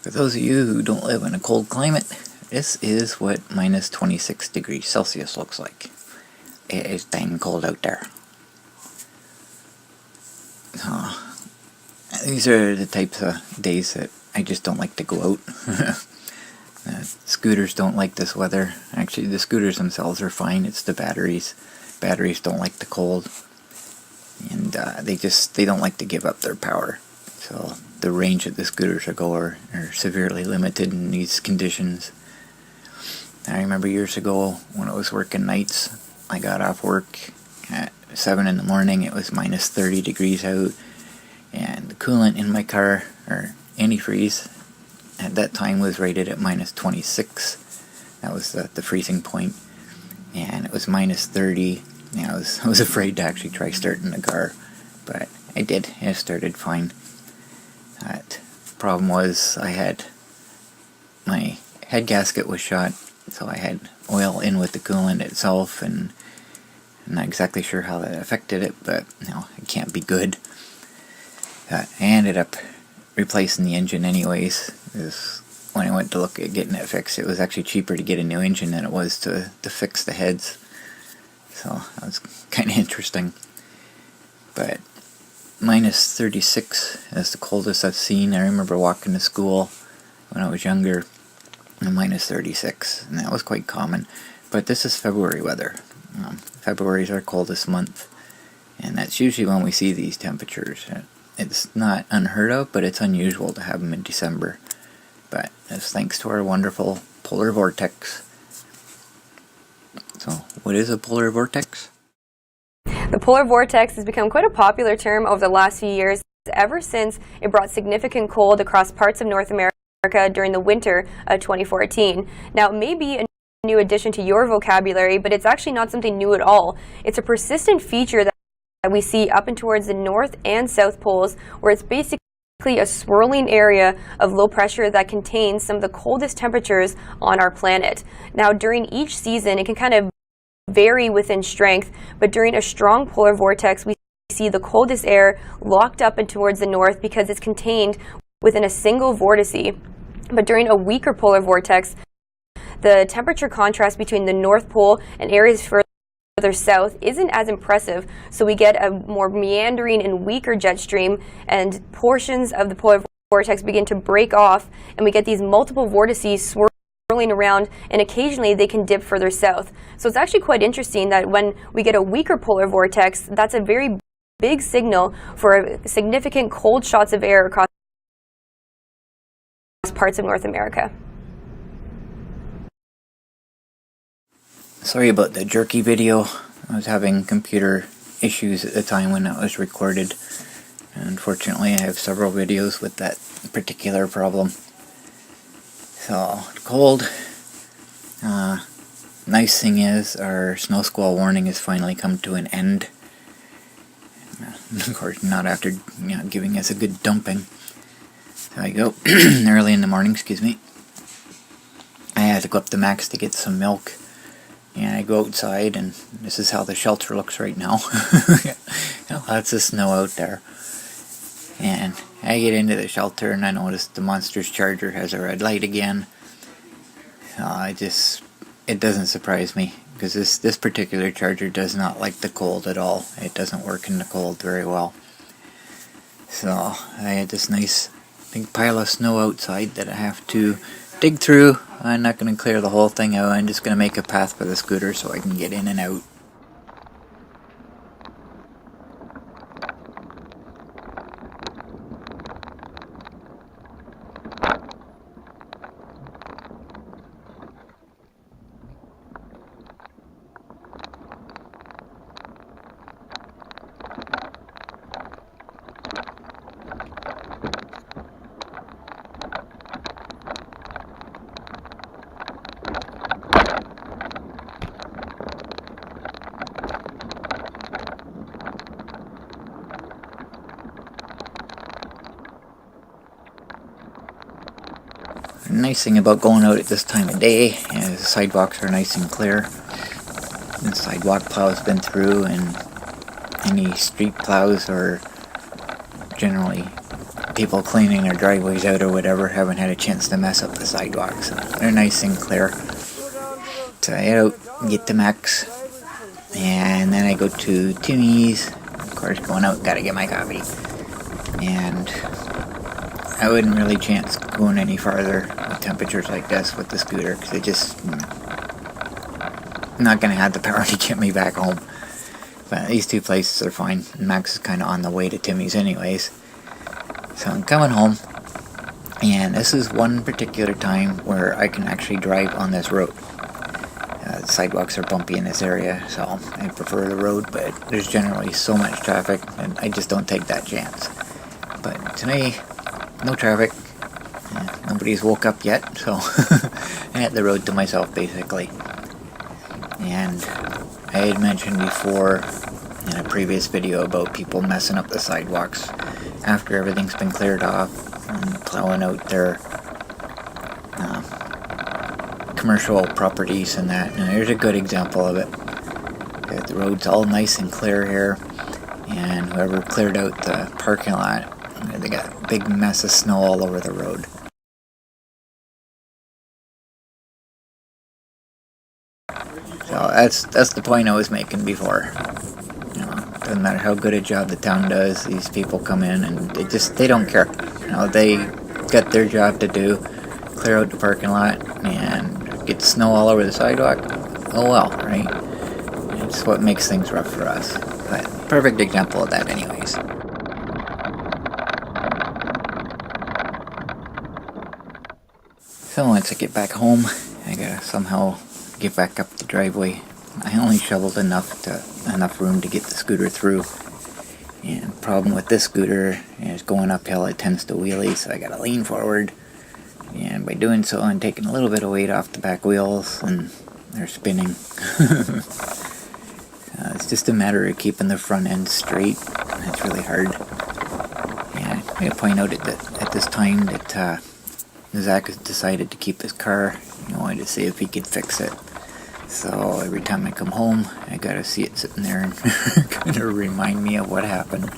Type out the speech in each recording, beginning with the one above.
For those of you who don't live in a cold climate, this is what minus 26 degrees Celsius looks like. It is dang cold out there. These are the types of days that I just don't like to go out. Scooters don't like this weather. Actually, the scooters themselves are fine. It's the batteries. Batteries don't like the cold. And they don't like to give up their power. So the range that the scooters go are severely limited in these conditions. I remember years ago when I was working nights, I got off work at 7 in the morning. It was minus 30 degrees out, and the coolant in my car, or antifreeze, at that time was rated at minus 26. That was the freezing point, and it was minus 30. I was afraid to actually try starting the car, but I did. It started fine. The problem was I had my head gasket was shot, so I had oil in with the coolant itself, and I'm not exactly sure how that affected it, but it can't be good. I ended up replacing the engine anyways. When I went to look at getting it fixed, it was actually cheaper to get a new engine than it was to fix the heads. So that was kind of interesting. But minus 36 is the coldest I've seen. I remember walking to school when I was younger, and minus 36, and that was quite common. But this is February weather. February is our coldest month, and that's usually when we see these temperatures. It's not unheard of, but it's unusual to have them in December. But that's thanks to our wonderful polar vortex. So, what is a polar vortex? The polar vortex has become quite a popular term over the last few years, ever since it brought significant cold across parts of North America during the winter of 2014. Now, it may be a new addition to your vocabulary, but it's actually not something new at all. It's a persistent feature that we see up and towards the north and south poles, where it's basically a swirling area of low pressure that contains some of the coldest temperatures on our planet. Now, during each season, it can kind of vary within strength, but during a strong polar vortex, we see the coldest air locked up and towards the north because it's contained within a single vortice. But during a weaker polar vortex, the temperature contrast between the North Pole and areas further south isn't as impressive, so we get a more meandering and weaker jet stream, and portions of the polar vortex begin to break off, and we get these multiple vortices swirling around, and occasionally they can dip further south. So it's actually quite interesting that when we get a weaker polar vortex, that's a very big signal for significant cold shots of air across parts of North America. Sorry about the jerky video. I was having computer issues at the time when that was recorded. Unfortunately, I have several videos with that particular problem. So, cold. Nice thing is, our snow squall warning has finally come to an end. Of course, not after giving us a good dumping. So I go early in the morning, excuse me. I had to go up the max to get some milk. And I go outside, and this is how the shelter looks right now. Lots of snow out there. And I get into the shelter, and I notice the Monster's charger has a red light again. It doesn't surprise me, because this particular charger does not like the cold at all. It doesn't work in the cold very well. So I had this nice big pile of snow outside that I have to dig through. I'm not going to clear the whole thing out. I'm just going to make a path for the scooter so I can get in and out. The nice thing about going out at this time of day is the sidewalks are nice and clear. The sidewalk plow has been through, and any street plows are generally people cleaning their driveways out or whatever haven't had a chance to mess up the sidewalks. They're nice and clear. So I head out, get to Max, and then I go to Timmy's. Of course, going out, gotta get my coffee. And I wouldn't really chance going any farther with temperatures like this with the scooter, because it just not gonna have the power to get me back home. But these two places are fine. Max is kind of on the way to Timmy's anyways. So I'm coming home, and this is one particular time where I can actually drive on this road. The sidewalks are bumpy in this area, so I prefer the road, but there's generally so much traffic, and I just don't take that chance. But today, no traffic. Nobody's woke up yet, so I had the road to myself basically. And I had mentioned before in a previous video about people messing up the sidewalks after everything's been cleared off and plowing out their commercial properties and that. And here's a good example of it. The road's all nice and clear here, and whoever cleared out the parking lot, they got a big mess of snow all over the road. So that's the point I was making before. Doesn't matter how good a job the town does, these people come in and they don't care. They got their job to do, clear out the parking lot and get snow all over the sidewalk. Oh well, right? It's what makes things rough for us. But perfect example of that anyways. So once I get back home, I gotta somehow get back up the driveway. I only shoveled enough room to get the scooter through. And the problem with this scooter is going uphill, it tends to wheelie, so I gotta lean forward. And by doing so, I'm taking a little bit of weight off the back wheels, and they're spinning. It's just a matter of keeping the front end straight. It's really hard. Yeah, I gotta point out at this time that Zach has decided to keep his car. He wanted to see if he could fix it. So every time I come home, I gotta see it sitting there and kind of remind me of what happened.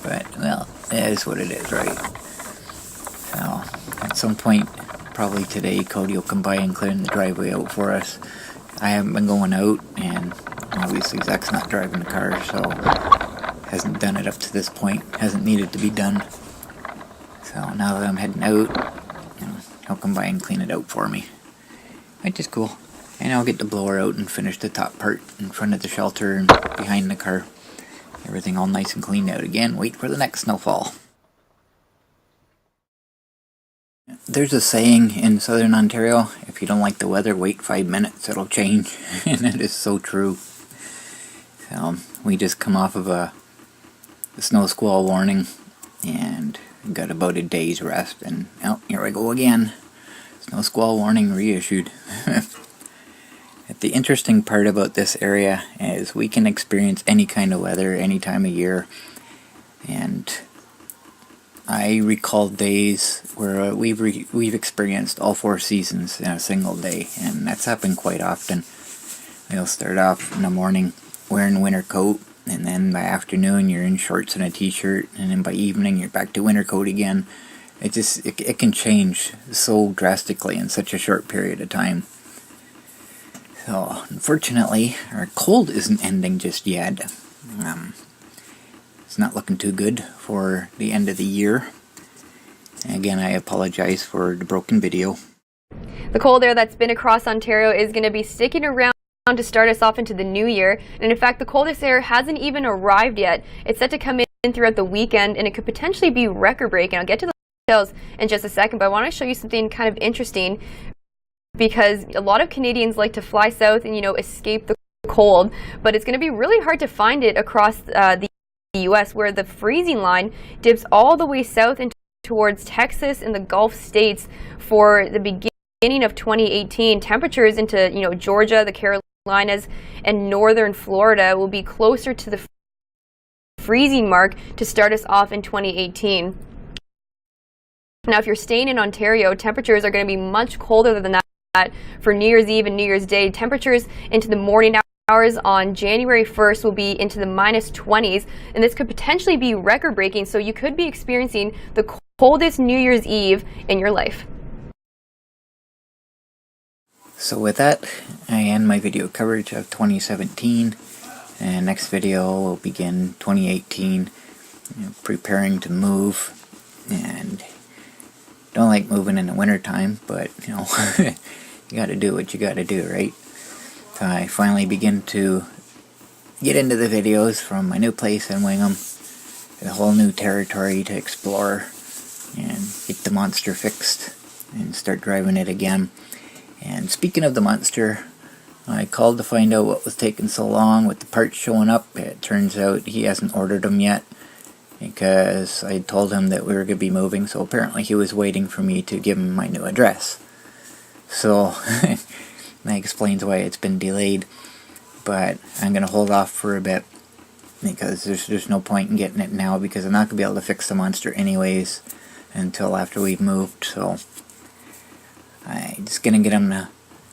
But, well, it is what it is, right? So, at some point, probably today, Cody will come by and clear the driveway out for us. I haven't been going out, and obviously Zach's not driving the car, so hasn't done it up to this point. Hasn't needed to be done. So now that I'm heading out, he'll come by and clean it out for me, which is cool. And I'll get the blower out and finish the top part in front of the shelter and behind the car. Everything all nice and cleaned out again. Wait for the next snowfall. There's a saying in southern Ontario, if you don't like the weather, wait 5 minutes, it'll change. And it is so true. So, we just come off of a snow squall warning and got about a day's rest, and here we go again. Snow squall warning reissued. The interesting part about this area is we can experience any kind of weather any time of year, and I recall days where we've experienced all 4 seasons in a single day, and that's happened quite often. We'll start off in the morning wearing a winter coat, and then by afternoon you're in shorts and a t-shirt, and then by evening you're back to winter coat again. It can change so drastically in such a short period of time. So, unfortunately, our cold isn't ending just yet. It's not looking too good for the end of the year. Again, I apologize for the broken video. The cold air that's been across Ontario is going to be sticking around to start us off into the new year. And in fact, the coldest air hasn't even arrived yet. It's set to come in throughout the weekend, and it could potentially be record-breaking. I'll get to the details in just a second, but I want to show you something kind of interesting, because a lot of Canadians like to fly south and, escape the cold, but it's going to be really hard to find it across the U.S., where the freezing line dips all the way south into towards Texas and the Gulf states for the beginning of 2018. Temperatures into, Georgia, the Carolinas, and northern Florida will be closer to the freezing mark to start us off in 2018. Now, if you're staying in Ontario, temperatures are going to be much colder than that for New Year's Eve and New Year's Day. Temperatures into the morning hours on January 1st will be into the minus 20s, and this could potentially be record-breaking, so you could be experiencing the coldest New Year's Eve in your life. So with that, I end my video coverage of 2017, and next video will begin 2018, preparing to move, and don't like moving in the winter time, but you gotta do what you gotta do, right? So I finally begin to get into the videos from my new place in Wingham, a whole new territory to explore, and get the monster fixed and start driving it again. And speaking of the monster, I called to find out what was taking so long with the parts showing up. It turns out he hasn't ordered them yet, because I told him that we were going to be moving, so apparently he was waiting for me to give him my new address. So that explains why it's been delayed, but I'm going to hold off for a bit, because there's no point in getting it now, because I'm not going to be able to fix the monster anyways until after we've moved. So I'm just going to get him to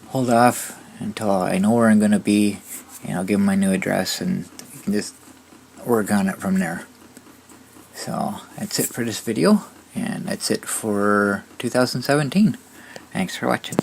hold off until I know where I'm going to be, and I'll give him my new address and just work on it from there. So that's it for this video, and that's it for 2017. Thanks for watching.